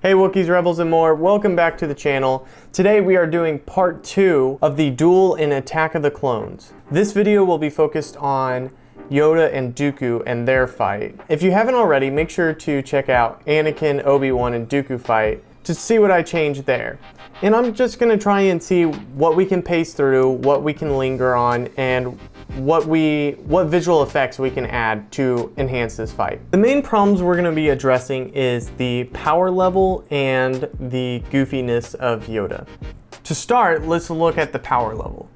Hey Wookiees, Rebels, and more, welcome back to the channel. Today we are doing part 2 of the Duel in Attack of the Clones. This video will be focused on Yoda and Dooku and their fight. If you haven't already, make sure to check out Anakin, Obi-Wan, and Dooku fight to see what I changed there. And I'm just going to try and see what we can pace through, what we can linger on, and what visual effects we can add to enhance this fight. The main problems we're going to be addressing is the power level and the goofiness of Yoda. To start, let's look at the power level.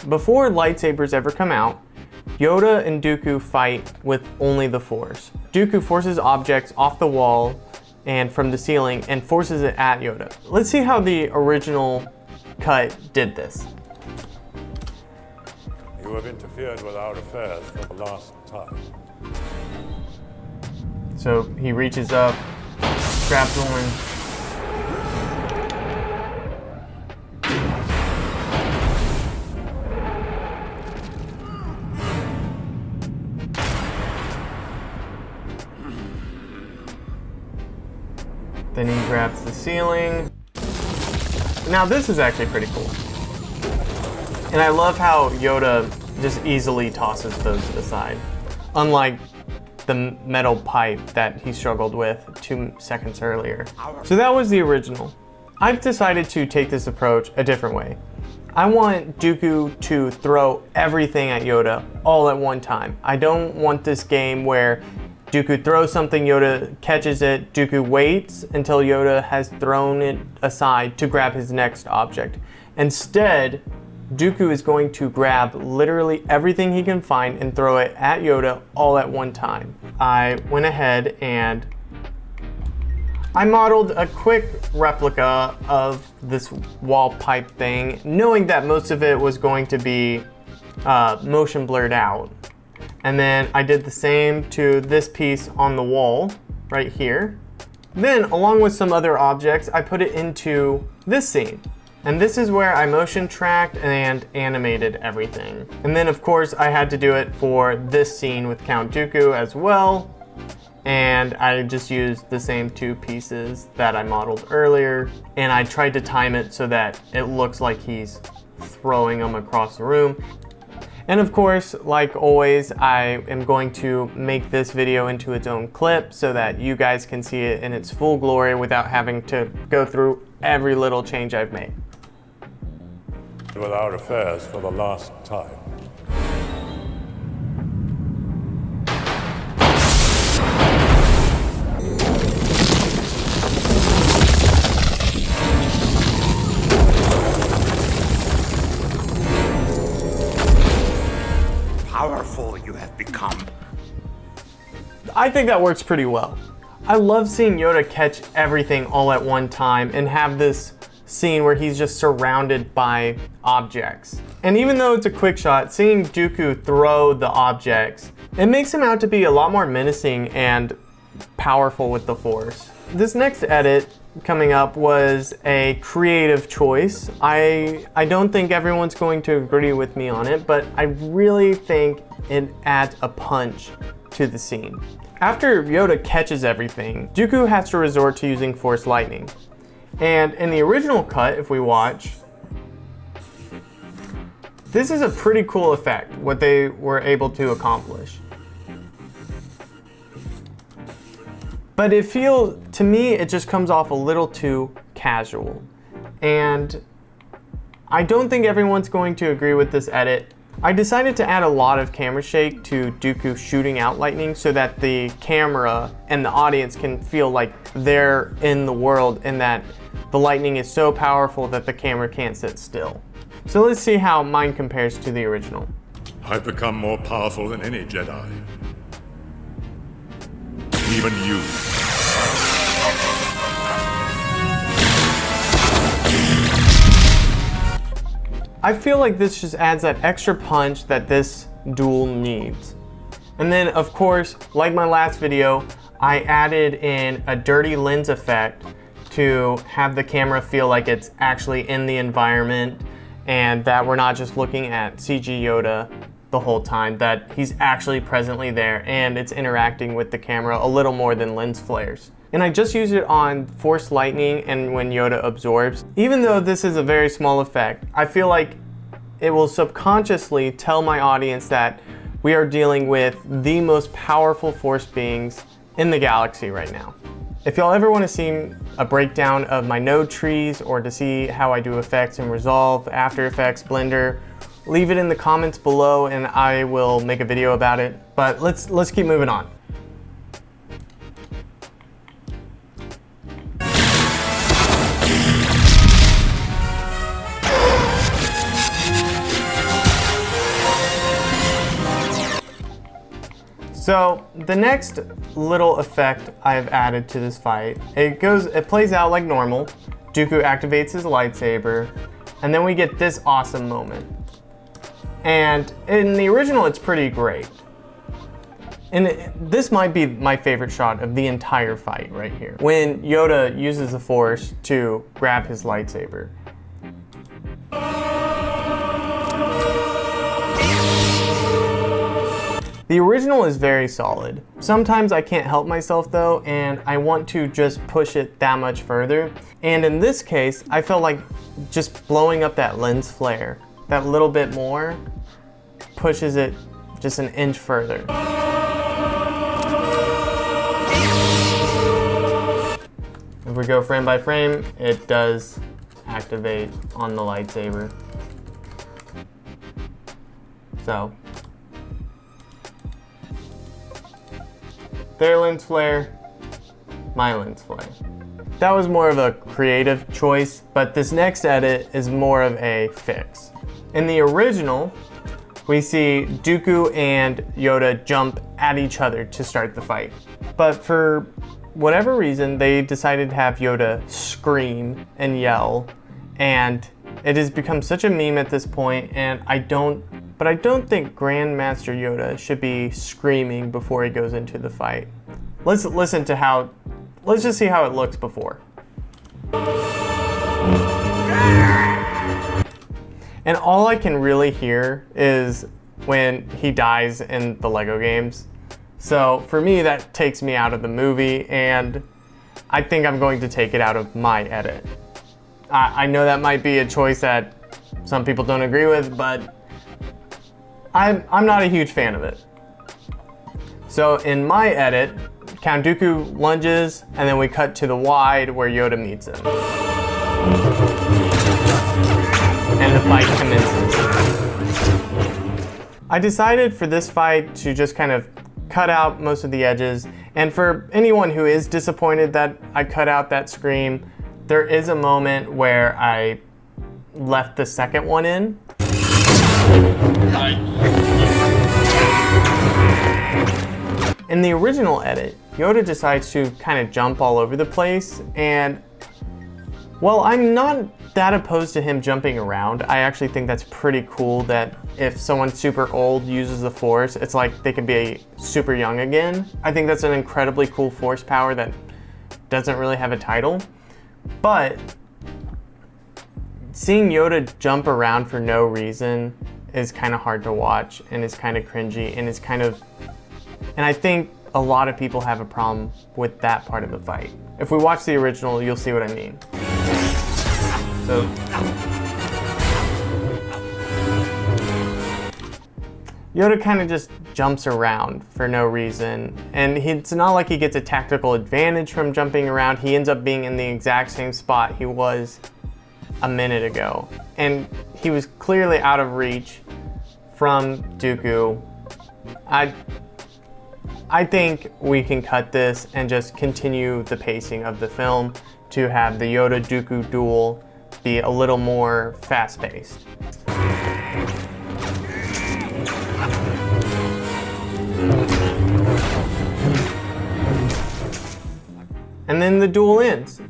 Before lightsabers ever come out, Yoda and Dooku fight with only the Force. Dooku forces objects off the wall and from the ceiling and forces it at Yoda. Let's see how the original cut did this. You have interfered with our affairs for the last time. So he reaches up, grabs one. Then he grabs the ceiling. Now this is actually pretty cool. And I love how Yoda just easily tosses those aside, unlike the metal pipe that he struggled with 2 seconds earlier. So that was the original. I've decided to take this approach a different way. I want Dooku to throw everything at Yoda all at one time. I don't want this game where Dooku throws something, Yoda catches it, Dooku waits until Yoda has thrown it aside to grab his next object. Instead, Dooku is going to grab literally everything he can find and throw it at Yoda all at one time. I went ahead and I modeled a quick replica of this wall pipe thing, knowing that most of it was going to be motion blurred out. And then I did the same to this piece on the wall right here. Then, along with some other objects, I put it into this scene. And this is where I motion tracked and animated everything. And then of course I had to do it for this scene with Count Dooku as well. And I just used the same 2 pieces that I modeled earlier. And I tried to time it so that it looks like he's throwing them across the room. And of course, like always, I am going to make this video into its own clip so that you guys can see it in its full glory without having to go through every little change I've made. With our affairs for the last time. Powerful you have become. I think that works pretty well. I love seeing Yoda catch everything all at one time and have this scene where he's just surrounded by objects. And even though it's a quick shot, seeing Dooku throw the objects, it makes him out to be a lot more menacing and powerful with the Force. This next edit coming up was a creative choice. I don't think everyone's going to agree with me on it, but I really think it adds a punch to the scene. After Yoda catches everything, Dooku has to resort to using Force lightning. And in the original cut, if we watch, this is a pretty cool effect, what they were able to accomplish. But to me, it just comes off a little too casual. And I don't think everyone's going to agree with this edit. I decided to add a lot of camera shake to Dooku shooting out lightning so that the camera and the audience can feel like they're in the world and that the lightning is so powerful that the camera can't sit still. So let's see how mine compares to the original. I've become more powerful than any Jedi. Even you. I feel like this just adds that extra punch that this duel needs. And then of course, like my last video, I added in a dirty lens effect to have the camera feel like it's actually in the environment and that we're not just looking at CG Yoda the whole time, that he's actually presently there and it's interacting with the camera a little more than lens flares. And I just used it on Force Lightning and when Yoda absorbs. Even though this is a very small effect, I feel like it will subconsciously tell my audience that we are dealing with the most powerful Force beings in the galaxy right now. If y'all ever want to see a breakdown of my node trees or to see how I do effects in Resolve, After Effects, Blender, leave it in the comments below and I will make a video about it. But let's keep moving on. So the next little effect I've added to this fight, it plays out like normal. Dooku activates his lightsaber, and then we get this awesome moment. And in the original, it's pretty great. And this might be my favorite shot of the entire fight right here. When Yoda uses the Force to grab his lightsaber. The original is very solid. Sometimes I can't help myself though, and I want to just push it that much further. And in this case, I felt like just blowing up that lens flare that little bit more pushes it just an inch further. If we go frame by frame, it does activate on the lightsaber. So, their lens flare, my lens flare. That was more of a creative choice, but this next edit is more of a fix. In the original, we see Dooku and Yoda jump at each other to start the fight. But for whatever reason, they decided to have Yoda scream and yell, and it has become such a meme at this point, and I don't think Grandmaster Yoda should be screaming before he goes into the fight. Let's just see how it looks before. And all I can really hear is when he dies in the Lego games. So for me, that takes me out of the movie, and I think I'm going to take it out of my edit. I know that might be a choice that some people don't agree with, but I'm not a huge fan of it. So in my edit, Count Dooku lunges, and then we cut to the wide where Yoda meets him. And the fight commences. I decided for this fight to just kind of cut out most of the edges, and for anyone who is disappointed that I cut out that scream, there is a moment where I left the second one in. In the original edit, Yoda decides to kind of jump all over the place, and well, I'm not that opposed to him jumping around. I actually think that's pretty cool that if someone super old uses the Force, it's like they can be super young again. I think that's an incredibly cool Force power that doesn't really have a title. But seeing Yoda jump around for no reason is kind of hard to watch, and it's kind of cringy, and and I think a lot of people have a problem with that part of the fight. If we watch the original, you'll see what I mean. So, Yoda kind of just jumps around for no reason, and it's not like he gets a tactical advantage from jumping around. He ends up being in the exact same spot he was a minute ago, and he was clearly out of reach from Dooku. I think we can cut this and just continue the pacing of the film to have the Yoda-Dooku duel be a little more fast-paced. And then the duel ends.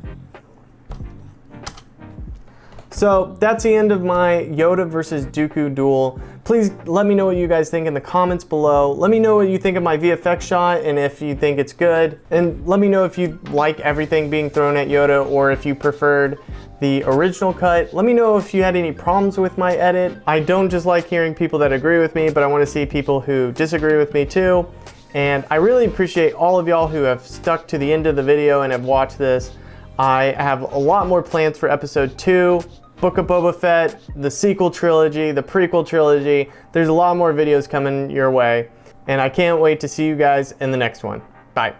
So that's the end of my Yoda versus Dooku duel. Please let me know what you guys think in the comments below. Let me know what you think of my VFX shot and if you think it's good. And let me know if you like everything being thrown at Yoda or if you preferred the original cut. Let me know if you had any problems with my edit. I don't just like hearing people that agree with me, but I want to see people who disagree with me too. And I really appreciate all of y'all who have stuck to the end of the video and have watched this. I have a lot more plans for episode 2, Book of Boba Fett, the sequel trilogy, the prequel trilogy. There's a lot more videos coming your way. And I can't wait to see you guys in the next one. Bye.